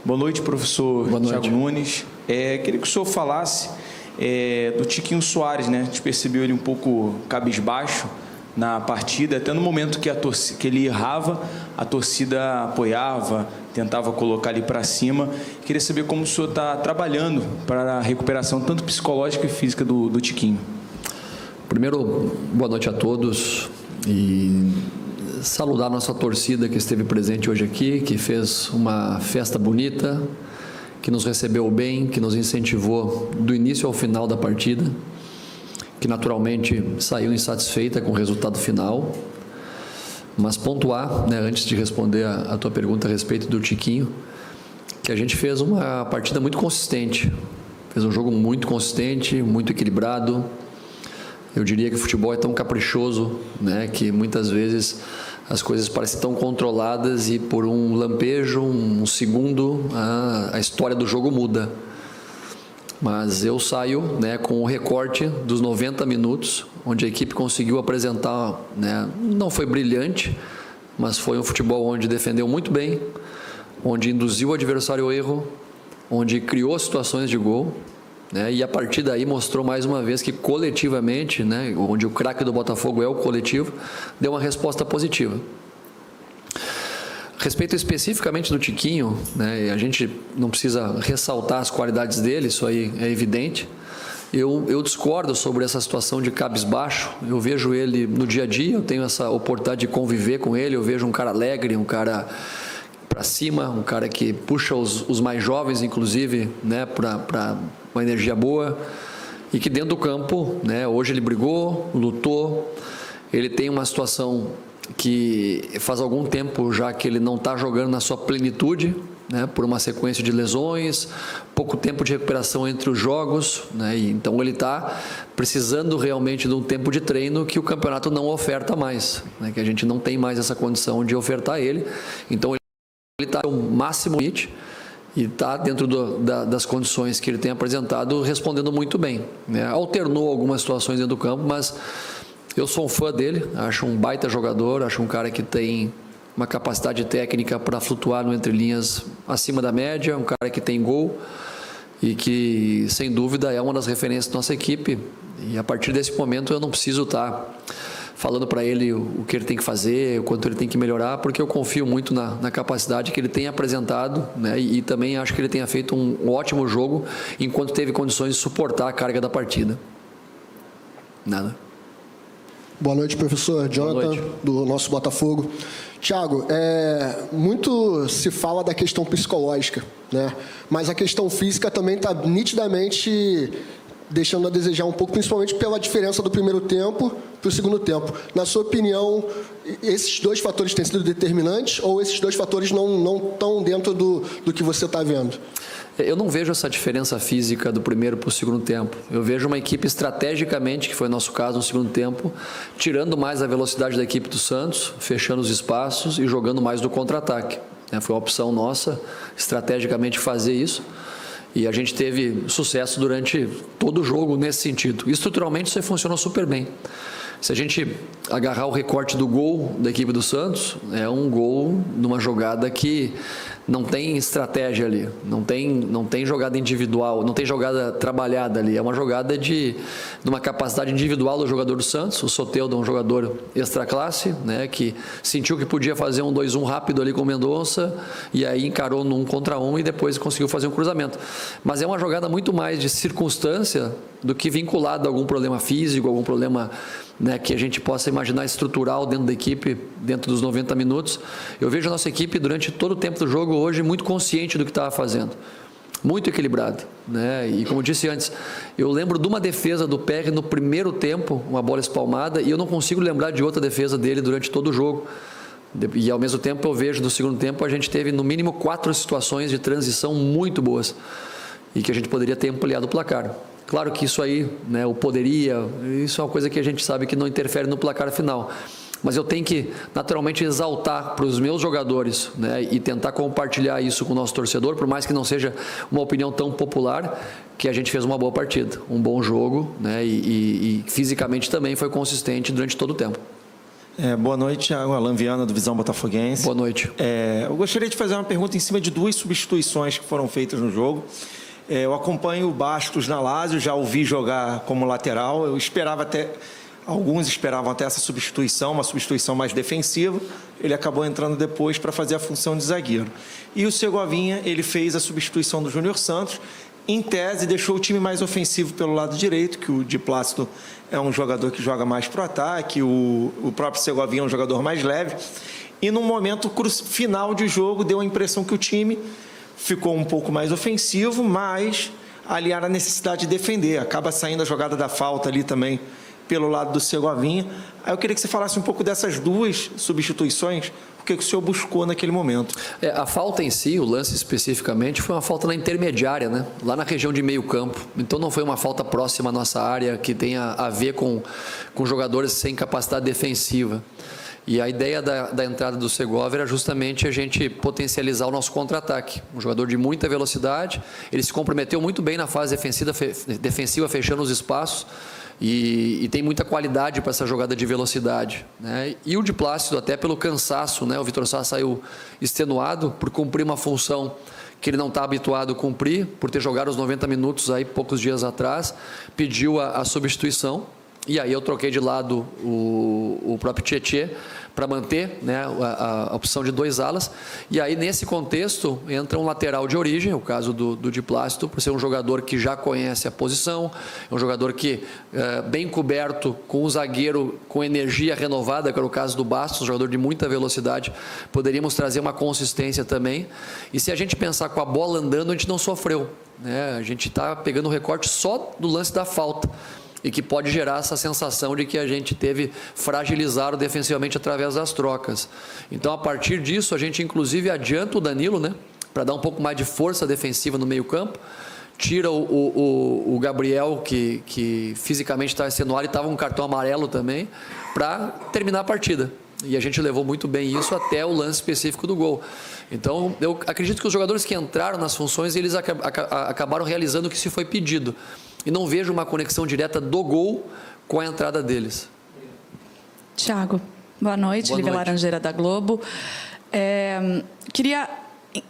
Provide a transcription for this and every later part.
Boa noite, professor. Boa noite. Thiago Nunes. Queria que o senhor falasse do Tiquinho Soares, né? A gente percebeu ele um pouco cabisbaixo na partida, até no momento que ele errava, a torcida apoiava, tentava colocar ele para cima. Queria saber como o senhor está trabalhando para a recuperação tanto psicológica e física do Tiquinho. Primeiro, boa noite a todos e saludar nossa torcida que esteve presente hoje aqui, que fez uma festa bonita, que nos recebeu bem, que nos incentivou do início ao final da partida, que naturalmente saiu insatisfeita com o resultado final. Mas pontuar, né, antes de responder a tua pergunta a respeito do Tiquinho, que a gente fez uma partida muito consistente, fez um jogo muito consistente, muito equilibrado. Eu diria que o futebol é tão caprichoso, né, que muitas vezes as coisas parecem tão controladas e por um lampejo, um segundo, a história do jogo muda. Mas eu saio, né, com o recorte dos 90 minutos, onde a equipe conseguiu apresentar, né, não foi brilhante, mas foi um futebol onde defendeu muito bem, onde induziu o adversário ao erro, onde criou situações de gol, né, e a partir daí mostrou mais uma vez que coletivamente, né, onde o craque do Botafogo é o coletivo, deu uma resposta positiva. Respeito especificamente do Tiquinho, né, a gente não precisa ressaltar as qualidades dele, isso aí é evidente. Eu discordo sobre essa situação de cabisbaixo. Eu vejo ele no dia a dia, eu tenho essa oportunidade de conviver com ele, eu vejo um cara alegre, um cara para cima, um cara que puxa os mais jovens, inclusive, né, para uma energia boa, e que dentro do campo, né, hoje ele brigou, lutou, ele tem uma situação que faz algum tempo já que ele não está jogando na sua plenitude, né, por uma sequência de lesões, pouco tempo de recuperação entre os jogos, né, e então ele está precisando realmente de um tempo de treino que o campeonato não oferta mais, né, que a gente não tem mais essa condição de ofertar ele, então ele está no máximo limite e está dentro das condições que ele tem apresentado, respondendo muito bem, né, alternou algumas situações dentro do campo, mas eu sou um fã dele, acho um baita jogador, acho um cara que tem uma capacidade técnica para flutuar no entrelinhas acima da média, um cara que tem gol e que, sem dúvida, é uma das referências da nossa equipe. E a partir desse momento eu não preciso estar falando para ele o que ele tem que fazer, o quanto ele tem que melhorar, porque eu confio muito na capacidade que ele tem apresentado, né? E também acho que ele tenha feito um ótimo jogo enquanto teve condições de suportar a carga da partida. Nada. Boa noite, professor Jonathan, do nosso Botafogo. Thiago, muito se fala da questão psicológica, né? Mas a questão física também está nitidamente deixando a desejar um pouco, principalmente pela diferença do primeiro tempo para o segundo tempo. Na sua opinião, esses dois fatores têm sido determinantes ou esses dois fatores não estão dentro do que você está vendo? Eu não vejo essa diferença física do primeiro para o segundo tempo. Eu vejo uma equipe estrategicamente, que foi o nosso caso no segundo tempo, tirando mais a velocidade da equipe do Santos, fechando os espaços e jogando mais do contra-ataque. Foi uma opção nossa, estrategicamente, fazer isso. E a gente teve sucesso durante todo o jogo nesse sentido. Estruturalmente, isso funcionou super bem. Se a gente agarrar o recorte do gol da equipe do Santos, é um gol numa jogada que não tem estratégia ali, não tem jogada individual, não tem jogada trabalhada ali, é uma jogada de uma capacidade individual do jogador do Santos. O Soteldo é um jogador extra classe, né, que sentiu que podia fazer um 2-1 rápido ali com o Mendonça e aí encarou no 1 contra 1 e depois conseguiu fazer um cruzamento. Mas é uma jogada muito mais de circunstância do que vinculada a algum problema físico, algum problema, né, que a gente possa imaginar estrutural dentro da equipe, dentro dos 90 minutos. Eu vejo a nossa equipe durante todo o tempo do jogo hoje muito consciente do que estava fazendo, muito equilibrado, né? E como eu disse antes, eu lembro de uma defesa do PR no primeiro tempo, uma bola espalmada, e eu não consigo lembrar de outra defesa dele durante todo o jogo. E ao mesmo tempo eu vejo no segundo tempo a gente teve no mínimo 4 situações de transição muito boas e que a gente poderia ter ampliado o placar. Claro que isso aí, né, o poderia, isso é uma coisa que a gente sabe que não interfere no placar final. Mas eu tenho que, naturalmente, exaltar para os meus jogadores, né, e tentar compartilhar isso com o nosso torcedor, por mais que não seja uma opinião tão popular, que a gente fez uma boa partida, um bom jogo, né, e fisicamente também foi consistente durante todo o tempo. Boa noite, Thiago. Alan Viana, do Visão Botafoguense. Boa noite. Eu gostaria de fazer uma pergunta em cima de 2 substituições que foram feitas no jogo. Eu acompanho o Bastos na Lazio, já o vi jogar como lateral. Alguns esperavam até essa substituição, uma substituição mais defensiva. Ele acabou entrando depois para fazer a função de zagueiro. E o Segovinha, ele fez a substituição do Júnior Santos. Em tese, deixou o time mais ofensivo pelo lado direito, que o Di Plácido é um jogador que joga mais para o ataque, o próprio Segovinha é um jogador mais leve. E no momento final de jogo, deu a impressão que o time ficou um pouco mais ofensivo, mas ali era a necessidade de defender. Acaba saindo a jogada da falta ali também pelo lado do Segovinha. Aí eu queria que você falasse um pouco dessas 2 substituições, o que o senhor buscou naquele momento. A falta em si, o lance especificamente, foi uma falta na intermediária, né? Lá na região de meio campo. Então não foi uma falta próxima à nossa área, que tenha a ver com jogadores sem capacidade defensiva. E a ideia da entrada do Segovia era justamente a gente potencializar o nosso contra-ataque. Um jogador de muita velocidade, ele se comprometeu muito bem na fase defensiva fechando os espaços, e tem muita qualidade para essa jogada de velocidade, né? E o Di Plácido, até pelo cansaço, né? O Vitor Sá saiu extenuado por cumprir uma função que ele não está habituado a cumprir, por ter jogado os 90 minutos aí poucos dias atrás, pediu a substituição. E aí eu troquei de lado o próprio Tietê para manter, né, a opção de 2 alas. E aí, nesse contexto, entra um lateral de origem, o caso do Di Plácido, por ser um jogador que já conhece a posição, é um jogador que, bem coberto, com um zagueiro com energia renovada, que era o caso do Bastos, um jogador de muita velocidade, poderíamos trazer uma consistência também. E se a gente pensar com a bola andando, a gente não sofreu, né? A gente está pegando o recorte só do lance da falta, e que pode gerar essa sensação de que a gente teve fragilizado defensivamente através das trocas. Então, a partir disso, a gente inclusive adianta o Danilo, né, para dar um pouco mais de força defensiva no meio-campo, tira o Gabriel, que fisicamente está extenuado e estava com um cartão amarelo também, para terminar a partida. E a gente levou muito bem isso até o lance específico do gol. Então, eu acredito que os jogadores que entraram nas funções, eles acabaram realizando o que se foi pedido. E não vejo uma conexão direta do gol com a entrada deles. Thiago, boa noite. Lívia Laranjeira, da Globo. Queria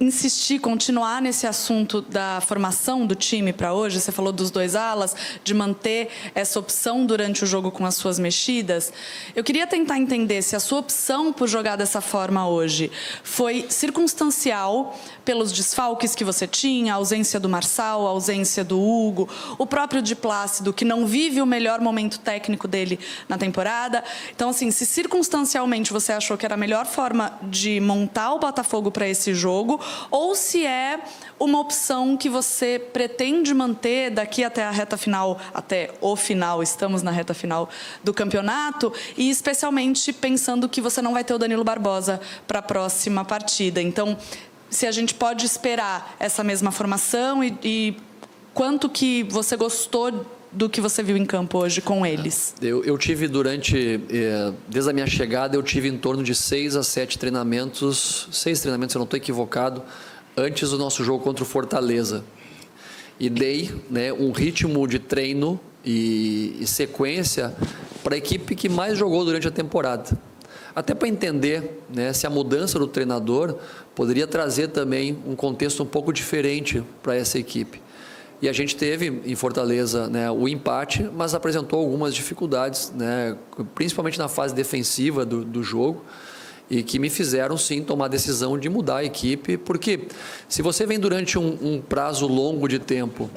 insistir, continuar nesse assunto da formação do time para hoje. Você falou dos 2 alas, de manter essa opção durante o jogo com as suas mexidas. Eu queria tentar entender se a sua opção por jogar dessa forma hoje foi circunstancial pelos desfalques que você tinha, a ausência do Marçal, a ausência do Hugo, o próprio Di Plácido, que não vive o melhor momento técnico dele na temporada. Então, assim, se circunstancialmente você achou que era a melhor forma de montar o Botafogo para esse jogo, ou se é uma opção que você pretende manter daqui até a reta final, até o final, estamos na reta final do campeonato, e especialmente pensando que você não vai ter o Danilo Barbosa para a próxima partida. Então, se a gente pode esperar essa mesma formação e quanto que você gostou do que você viu em campo hoje com eles? Eu tive desde a minha chegada, eu tive em torno de 6 a 7 treinamentos, 6 treinamentos, se eu não estou equivocado, antes do nosso jogo contra o Fortaleza. E dei, né, um ritmo de treino e sequência para a equipe que mais jogou durante a temporada. Até para entender, né, se a mudança do treinador poderia trazer também um contexto um pouco diferente para essa equipe. E a gente teve em Fortaleza, né, o empate, mas apresentou algumas dificuldades, né, principalmente na fase defensiva do jogo, e que me fizeram sim tomar a decisão de mudar a equipe, porque se você vem durante um prazo longo de tempo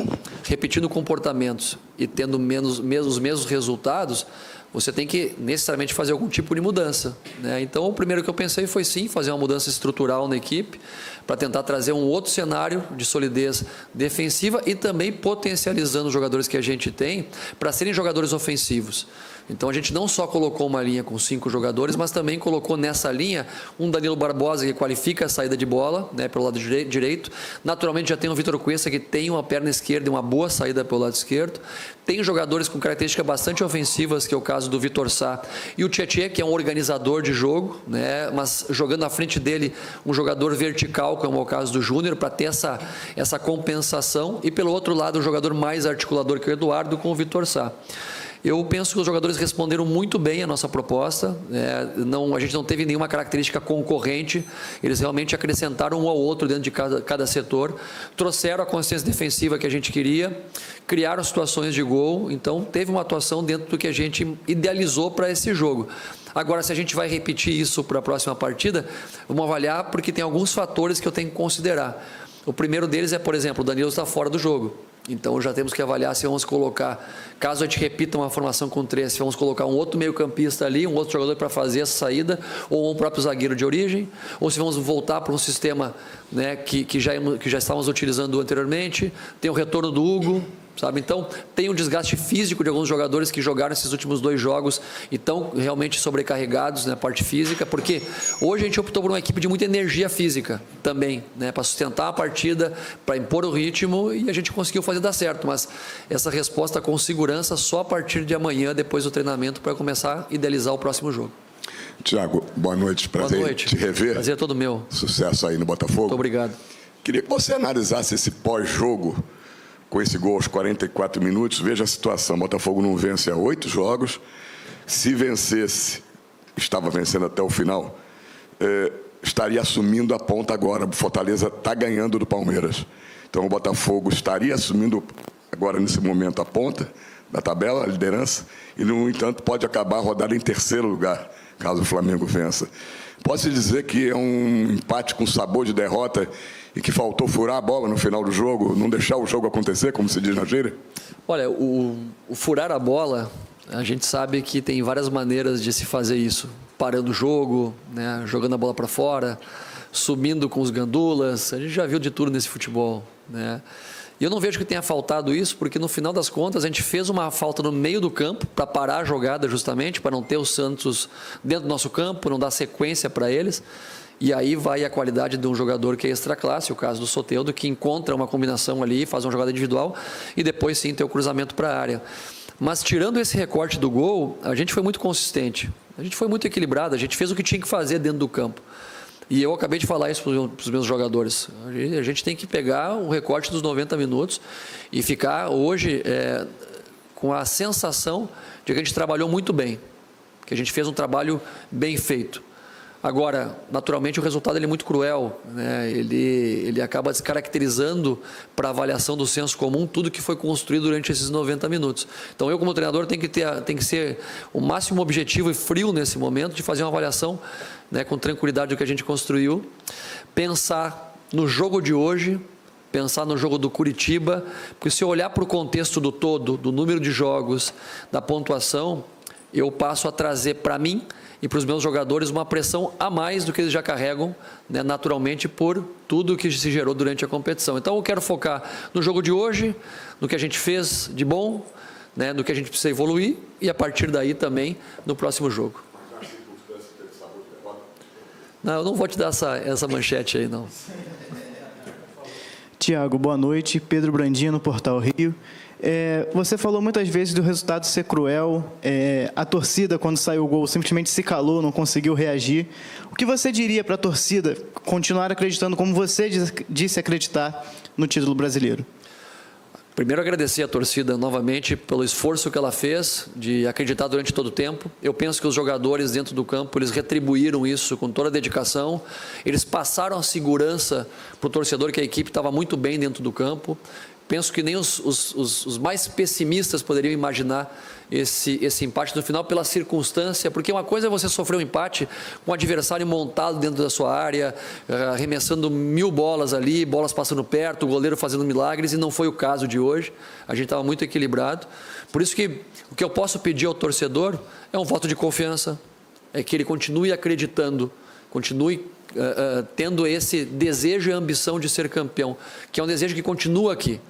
repetindo comportamentos e tendo os mesmos resultados, você tem que necessariamente fazer algum tipo de mudança, né? Então, o primeiro que eu pensei foi sim fazer uma mudança estrutural na equipe para tentar trazer um outro cenário de solidez defensiva e também potencializando os jogadores que a gente tem para serem jogadores ofensivos. Então, a gente não só colocou uma linha com 5 jogadores, mas também colocou nessa linha um Danilo Barbosa que qualifica a saída de bola, né, pelo lado direito. Naturalmente, já tem o Vitor Cuesta que tem uma perna esquerda e uma boa saída pelo lado esquerdo. Tem jogadores com características bastante ofensivas, que é o caso do Vitor Sá e o Tietê, que é um organizador de jogo, né, mas jogando na frente dele um jogador vertical, como é o caso do Júnior, para ter essa compensação. E pelo outro lado, um jogador mais articulador que o Eduardo com o Vitor Sá. Eu penso que os jogadores responderam muito bem à nossa proposta. A gente não teve nenhuma característica concorrente. Eles realmente acrescentaram um ao outro dentro de cada setor. Trouxeram a consciência defensiva que a gente queria, criaram situações de gol. Então, teve uma atuação dentro do que a gente idealizou para esse jogo. Agora, se a gente vai repetir isso para a próxima partida, vamos avaliar, porque tem alguns fatores que eu tenho que considerar. O primeiro deles é, por exemplo, o Danilo está fora do jogo. Então, já temos que avaliar se vamos colocar, caso a gente repita uma formação com 3, se vamos colocar um outro meio-campista ali, um outro jogador para fazer essa saída, ou um próprio zagueiro de origem, ou se vamos voltar para um sistema, né, que já estávamos utilizando anteriormente. Tem o retorno do Hugo, sabe? Então, tem um desgaste físico de alguns jogadores que jogaram esses últimos 2 jogos e estão realmente sobrecarregados na parte física, porque hoje a gente optou por uma equipe de muita energia física também, né, para sustentar a partida, para impor o ritmo, e a gente conseguiu fazer dar certo, mas essa resposta com segurança só a partir de amanhã, depois do treinamento, para começar a idealizar o próximo jogo. Tiago, boa noite, prazer boa noite. Te rever. Prazer é todo meu. Sucesso aí no Botafogo. Muito obrigado. Queria que você analisasse esse pós-jogo, com esse gol aos 44 minutos. Veja a situação, o Botafogo não vence há 8 jogos. Se vencesse, estava vencendo até o final, estaria assumindo a ponta agora. O Fortaleza está ganhando do Palmeiras. Então o Botafogo estaria assumindo agora, nesse momento, a ponta da tabela, a liderança, e, no entanto, pode acabar a rodada em 3º lugar, caso o Flamengo vença. Posso dizer que é um empate com sabor de derrota e que faltou furar a bola no final do jogo, não deixar o jogo acontecer, como se diz na gíria? Olha, o furar a bola, a gente sabe que tem várias maneiras de se fazer isso. Parando o jogo, né, jogando a bola para fora, subindo com os gandulas. A gente já viu de tudo nesse futebol, né? E eu não vejo que tenha faltado isso, porque no final das contas a gente fez uma falta no meio do campo para parar a jogada, justamente para não ter o Santos dentro do nosso campo, não dar sequência para eles. E aí vai a qualidade de um jogador que é extra classe, o caso do Soteldo, que encontra uma combinação ali, faz uma jogada individual e depois sim tem o cruzamento para a área. Mas tirando esse recorte do gol, a gente foi muito consistente, a gente foi muito equilibrado, a gente fez o que tinha que fazer dentro do campo. E eu acabei de falar isso para os meus jogadores. A gente tem que pegar o recorte dos 90 minutos e ficar hoje com a sensação de que a gente trabalhou muito bem, que a gente fez um trabalho bem feito. Agora, naturalmente, o resultado ele é muito cruel, né? Ele acaba descaracterizando para a avaliação do senso comum tudo que foi construído durante esses 90 minutos. Então, eu como treinador tenho que ser o máximo objetivo e frio nesse momento de fazer uma avaliação, né, com tranquilidade do que a gente construiu, pensar no jogo de hoje, pensar no jogo do Curitiba, porque se eu olhar para o contexto do todo, do número de jogos, da pontuação, eu passo a trazer para mim e para os meus jogadores uma pressão a mais do que eles já carregam, né, naturalmente, por tudo que se gerou durante a competição. Então, eu quero focar no jogo de hoje, no que a gente fez de bom, né, no que a gente precisa evoluir e, a partir daí, também no próximo jogo. Não, eu não vou te dar essa manchete aí, não. Tiago, boa noite. Pedro Brandino, Portal Rio. Você falou muitas vezes do resultado ser cruel. A torcida, quando saiu o gol, simplesmente se calou, não conseguiu reagir. O que você diria para a torcida continuar acreditando, como você disse acreditar, no título brasileiro? Primeiro, agradecer a torcida novamente pelo esforço que ela fez de acreditar durante todo o tempo. Eu penso que os jogadores dentro do campo, eles retribuíram isso com toda a dedicação. Eles passaram a segurança para o torcedor que a equipe estava muito bem dentro do campo. Penso que nem os mais pessimistas poderiam imaginar esse empate no final pela circunstância, porque uma coisa é você sofrer um empate com um adversário montado dentro da sua área, arremessando 1000 bolas ali, bolas passando perto, o goleiro fazendo milagres, e não foi o caso de hoje. A gente estava muito equilibrado. Por isso que o que eu posso pedir ao torcedor é um voto de confiança, é que ele continue acreditando, continue tendo esse desejo e ambição de ser campeão, que é um desejo que continua aqui.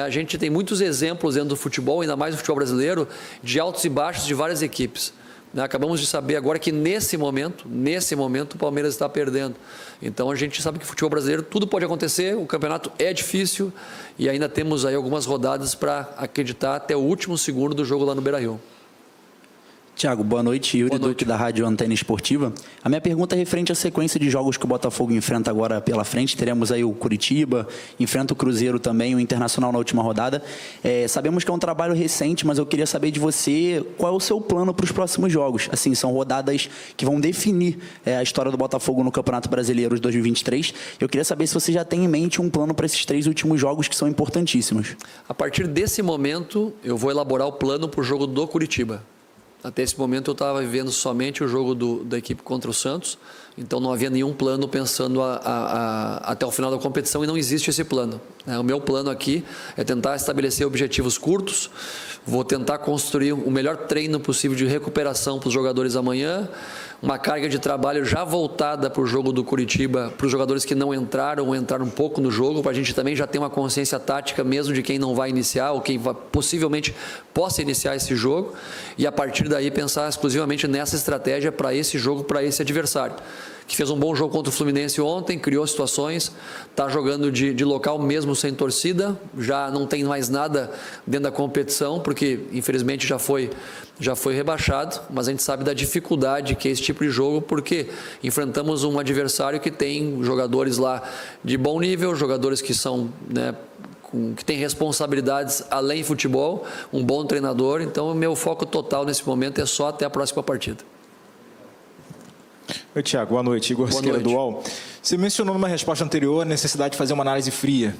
A gente tem muitos exemplos dentro do futebol, ainda mais no futebol brasileiro, de altos e baixos de várias equipes. Acabamos de saber agora que nesse momento, o Palmeiras está perdendo. Então a gente sabe que no futebol brasileiro tudo pode acontecer, o campeonato é difícil e ainda temos aí algumas rodadas para acreditar até o último segundo do jogo lá no Beira-Rio. Tiago, boa noite. Yuri Duque, da Rádio Antena Esportiva. A minha pergunta é referente à sequência de jogos que o Botafogo enfrenta agora pela frente. Teremos aí o Curitiba, enfrenta o Cruzeiro também, o Internacional na última rodada. Sabemos que é um trabalho recente, mas eu queria saber de você qual é o seu plano para os próximos jogos. Assim, são rodadas que vão definir a história do Botafogo no Campeonato Brasileiro de 2023. Eu queria saber se você já tem em mente um plano para esses 3 últimos jogos que são importantíssimos. A partir desse momento, eu vou elaborar o plano para o jogo do Curitiba. Até esse momento eu estava vivendo somente o jogo da equipe contra o Santos, então não havia nenhum plano pensando até o final da competição e não existe esse plano. O meu plano aqui é tentar estabelecer objetivos curtos, vou tentar construir o melhor treino possível de recuperação para os jogadores amanhã, uma carga de trabalho já voltada para o jogo do Curitiba, para os jogadores que não entraram ou entraram um pouco no jogo, para a gente também já ter uma consciência tática mesmo de quem não vai iniciar ou quem possivelmente possa iniciar esse jogo e a partir daí pensar exclusivamente nessa estratégia para esse jogo, para esse adversário, que fez um bom jogo contra o Fluminense ontem, criou situações, está jogando de local mesmo sem torcida, já não tem mais nada dentro da competição, porque infelizmente já foi rebaixado, mas a gente sabe da dificuldade que é esse tipo de jogo, porque enfrentamos um adversário que tem jogadores lá de bom nível, jogadores que são, que tem responsabilidades além de futebol, um bom treinador, então o meu foco total nesse momento é só até a próxima partida. Oi, Tiago. Boa noite. Igor Siqueira, do UOL. Você mencionou numa resposta anterior a necessidade de fazer uma análise fria.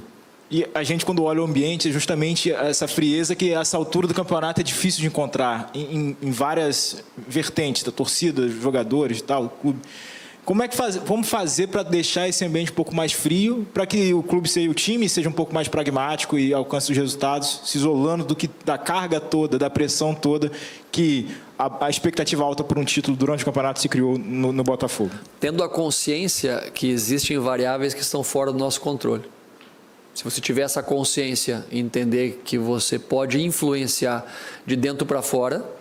E a gente, quando olha o ambiente, é justamente essa frieza que, a essa altura do campeonato, é difícil de encontrar em várias vertentes, da torcida, jogadores e tal, clube. Como é que vamos fazer para deixar esse ambiente um pouco mais frio, para que o clube e o time seja um pouco mais pragmático e alcance os resultados, se isolando da carga toda, da pressão toda que a expectativa alta por um título durante o campeonato se criou no Botafogo? Tendo a consciência que existem variáveis que estão fora do nosso controle. Se você tiver essa consciência e entender que você pode influenciar de dentro para fora,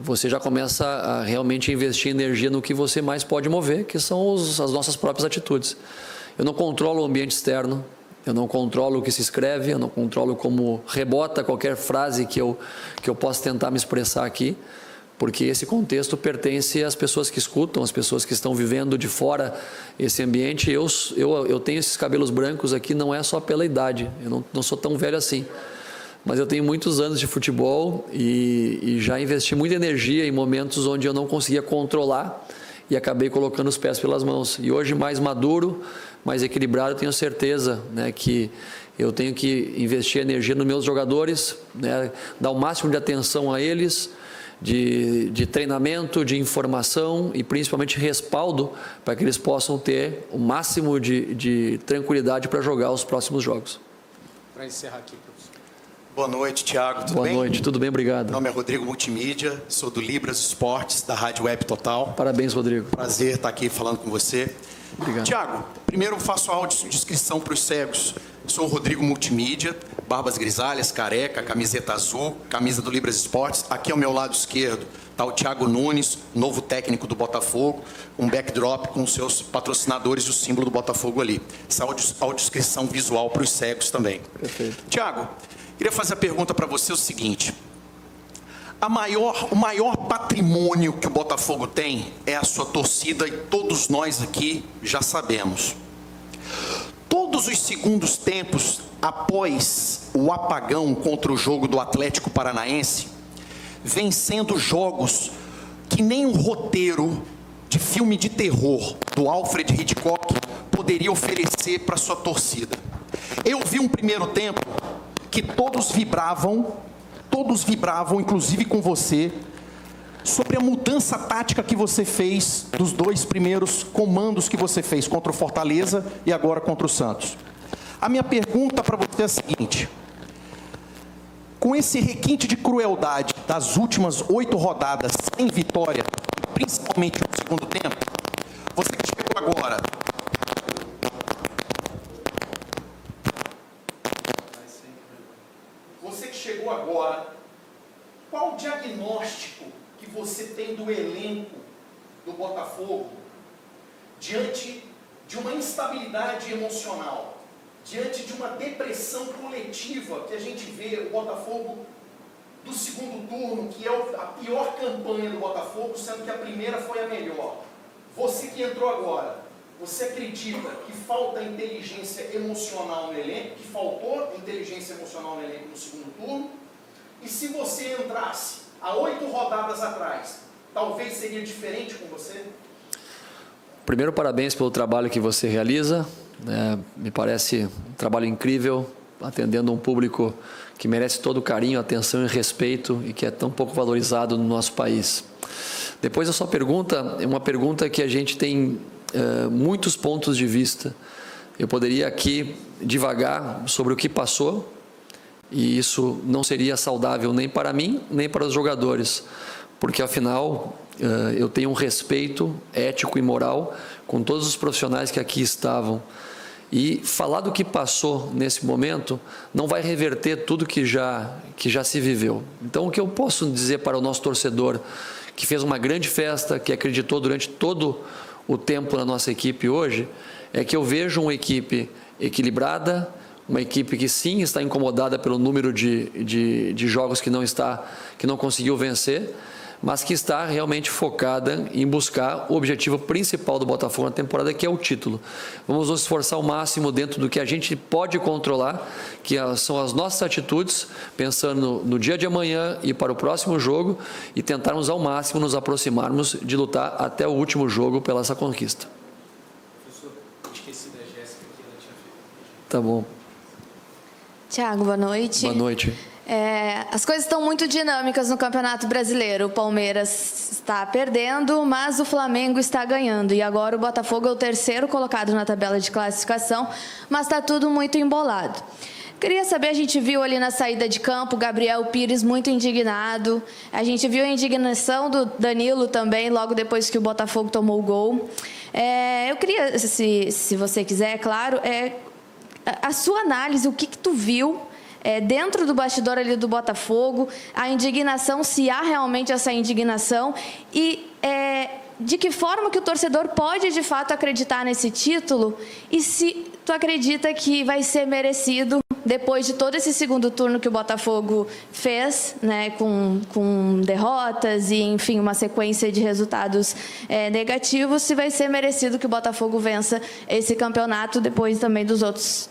você já começa a realmente investir energia no que você mais pode mover, que são as nossas próprias atitudes. Eu não controlo o ambiente externo, eu não controlo o que se escreve, eu não controlo como rebota qualquer frase que eu possa tentar me expressar aqui, porque esse contexto pertence às pessoas que escutam, às pessoas que estão vivendo de fora esse ambiente. Eu tenho esses cabelos brancos aqui, não é só pela idade, eu não sou tão velho assim. Mas eu tenho muitos anos de futebol e já investi muita energia em momentos onde eu não conseguia controlar e acabei colocando os pés pelas mãos. E hoje, mais maduro, mais equilibrado, tenho certeza que eu tenho que investir energia nos meus jogadores, dar o máximo de atenção a eles, de treinamento, de informação e principalmente respaldo para que eles possam ter o máximo de tranquilidade para jogar os próximos jogos. Para encerrar aqui, professor. Boa noite, Tiago. Tudo bem? Boa noite, tudo bem, obrigado. Meu nome é Rodrigo Multimídia, sou do Libras Esportes, da Rádio Web Total. Parabéns, Rodrigo. Prazer estar aqui falando com você. Obrigado. Tiago, primeiro eu faço a audiodescrição para os cegos. Sou o Rodrigo Multimídia, barbas grisalhas, careca, camiseta azul, camisa do Libras Esportes. Aqui ao meu lado esquerdo está o Thiago Nunes, novo técnico do Botafogo, um backdrop com os seus patrocinadores e o símbolo do Botafogo ali. Essa audiodescrição visual para os cegos também. Perfeito. Tiago, queria fazer a pergunta para você o seguinte. O maior patrimônio que o Botafogo tem é a sua torcida e todos nós aqui já sabemos. Todos os segundos tempos após o apagão contra o jogo do Atlético Paranaense, vem sendo jogos que nem um roteiro de filme de terror do Alfred Hitchcock poderia oferecer para sua torcida. Eu vi um primeiro tempo que todos vibravam, inclusive com você, sobre a mudança tática que você fez dos 2 primeiros comandos que você fez contra o Fortaleza e agora contra o Santos. A minha pergunta para você é a seguinte: com esse requinte de crueldade das últimas 8 rodadas sem vitória, principalmente no segundo tempo, você que chegou agora, qual o diagnóstico que você tem do elenco do Botafogo diante de uma instabilidade emocional, diante de uma depressão coletiva que a gente vê o Botafogo do segundo turno, que é a pior campanha do Botafogo, sendo que a primeira foi a melhor. Você que entrou agora, você acredita que falta inteligência emocional no elenco, que faltou inteligência emocional no elenco no segundo turno? E se você entrasse há 8 rodadas atrás, talvez seria diferente com você? Primeiro, parabéns pelo trabalho que você realiza. Me parece um trabalho incrível, atendendo um público que merece todo o carinho, atenção e respeito e que é tão pouco valorizado no nosso país. Depois, a sua pergunta é uma pergunta que a gente tem muitos pontos de vista. Eu poderia aqui divagar sobre o que passou, e isso não seria saudável nem para mim, nem para os jogadores, porque, afinal, eu tenho um respeito ético e moral com todos os profissionais que aqui estavam. E falar do que passou nesse momento não vai reverter tudo que já se viveu. Então, o que eu posso dizer para o nosso torcedor, que fez uma grande festa, que acreditou durante todo o tempo na nossa equipe hoje, é que eu vejo uma equipe equilibrada, uma equipe que sim está incomodada pelo número de jogos que não conseguiu vencer, mas que está realmente focada em buscar o objetivo principal do Botafogo na temporada, que é o título. Vamos nos esforçar ao máximo dentro do que a gente pode controlar, que são as nossas atitudes, pensando no dia de amanhã e para o próximo jogo, e tentarmos ao máximo nos aproximarmos de lutar até o último jogo pela essa conquista. Professor, esqueci da Jéssica que ela tinha feito. Tá bom. Tiago, boa noite. Boa noite. As coisas estão muito dinâmicas no Campeonato Brasileiro. O Palmeiras está perdendo, mas o Flamengo está ganhando. E agora o Botafogo é o terceiro colocado na tabela de classificação, mas está tudo muito embolado. Queria saber, a gente viu ali na saída de campo o Gabriel Pires muito indignado. A gente viu a indignação do Danilo também, logo depois que o Botafogo tomou o gol. Eu queria, se você quiser, é claro, a sua análise, o que tu viu dentro do bastidor ali do Botafogo, a indignação, se há realmente essa indignação, e de que forma que o torcedor pode, de fato, acreditar nesse título, e se tu acredita que vai ser merecido, depois de todo esse segundo turno que o Botafogo fez, né, com derrotas e, enfim, uma sequência de resultados negativos, se vai ser merecido que o Botafogo vença esse campeonato, depois também dos outros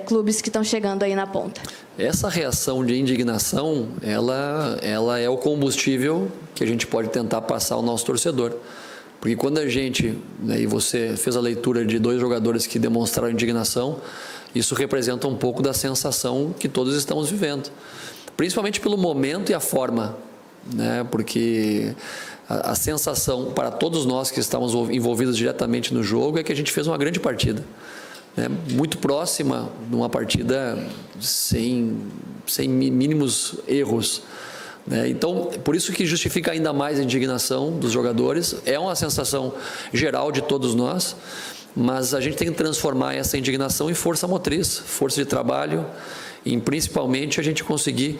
clubes que estão chegando aí na ponta. Essa reação de indignação, ela é o combustível que a gente pode tentar passar ao nosso torcedor. Porque quando a gente, e você fez a leitura de 2 jogadores que demonstraram indignação, isso representa um pouco da sensação que todos estamos vivendo. Principalmente pelo momento e a forma, né? Porque a sensação para todos nós que estamos envolvidos diretamente no jogo é que a gente fez uma grande partida. Muito próxima de uma partida sem mínimos erros. Então, por isso que justifica ainda mais a indignação dos jogadores. É uma sensação geral de todos nós, mas a gente tem que transformar essa indignação em força motriz, força de trabalho, e principalmente a gente conseguir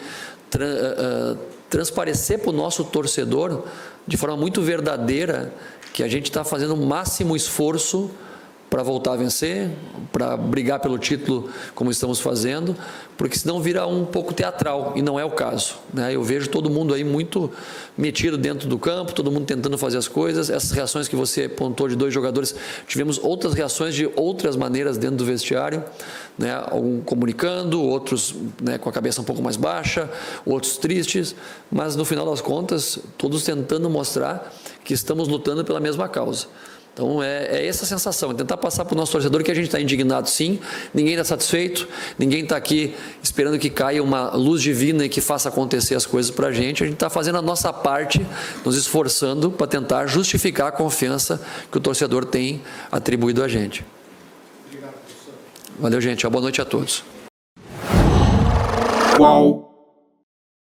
transparecer para o nosso torcedor de forma muito verdadeira que a gente está fazendo o máximo esforço para voltar a vencer, para brigar pelo título como estamos fazendo, porque senão vira um pouco teatral, e não é o caso, né? Eu vejo todo mundo aí muito metido dentro do campo, todo mundo tentando fazer as coisas. Essas reações que você apontou de 2 jogadores, tivemos outras reações de outras maneiras dentro do vestiário, né? Alguns comunicando, outros, né, com a cabeça um pouco mais baixa, outros tristes, mas no final das contas, todos tentando mostrar que estamos lutando pela mesma causa. Então, é essa sensação, é tentar passar para o nosso torcedor que a gente está indignado, sim, ninguém está satisfeito, ninguém está aqui esperando que caia uma luz divina e que faça acontecer as coisas para a gente está fazendo a nossa parte, nos esforçando para tentar justificar a confiança que o torcedor tem atribuído a gente. Obrigado, professor. Valeu, gente, boa noite a todos. Qual